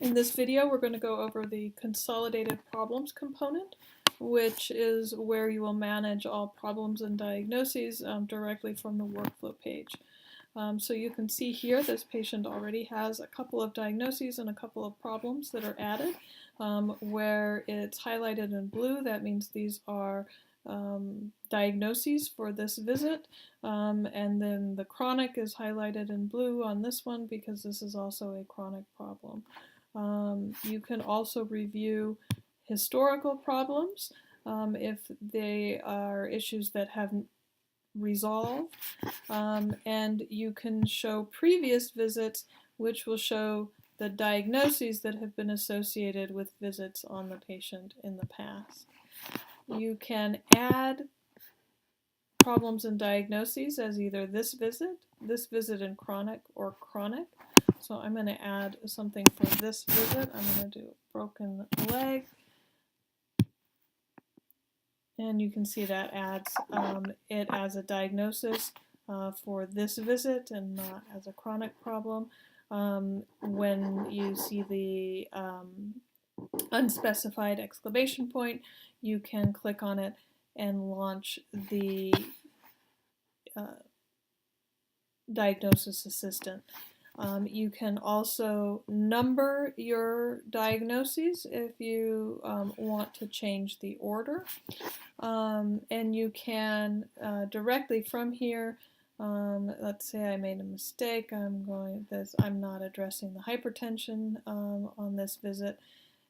In this video, we're going to go over the Consolidated Problems component, which is where you will manage all problems and diagnoses directly from the workflow page. So you can see here this patient already has a couple of diagnoses and a couple of problems that are added. Where it's highlighted in blue, that means these are diagnoses for this visit, and then the chronic is highlighted in blue on this one because this is also a chronic problem. You can also review historical problems if they are issues that haven't resolved, and you can show previous visits, which will show the diagnoses that have been associated with visits on the patient in the past. You can add problems and diagnoses as either this visit in chronic, or chronic. So I'm going to add something for this visit. I'm going to do a broken leg. And you can see that adds it as a diagnosis for this visit and not as a chronic problem. When you see the unspecified exclamation point, you can click on it and launch the diagnosis assistant. You can also number your diagnoses if you want to change the order. And you can directly from here, let's say I made a mistake, I'm not addressing the hypertension on this visit,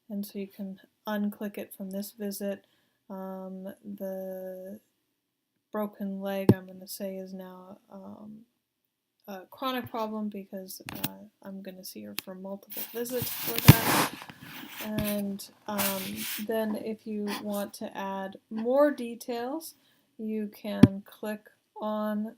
and so you can unclick it from this visit. The broken leg, I'm going to say, is now a chronic problem because I'm going to see her for multiple visits for that. And then if you want to add more details, you can click on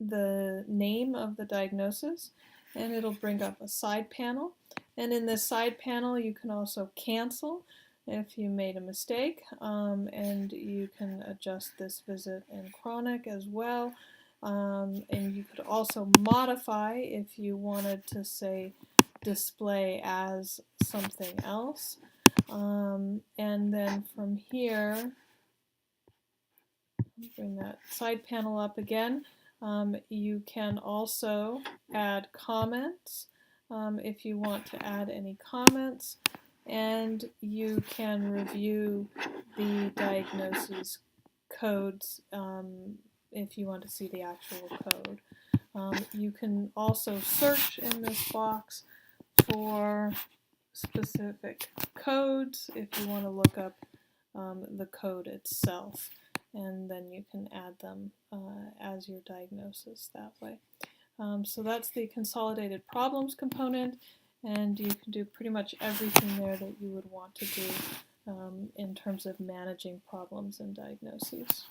the name of the diagnosis and it'll bring up a side panel. And in this side panel you can also cancel if you made a mistake, and you can adjust this visit in chronic as well. And you could also modify if you wanted to, say, display as something else. And then from here, bring that side panel up again. You can also add comments if you want to add any comments, and you can review the diagnosis codes if you want to see the actual code. You can also search in this box for specific codes if you want to look up the code itself, and then you can add them as your diagnosis that way. So that's the Consolidated Problems component, and you can do pretty much everything there that you would want to do in terms of managing problems and diagnoses.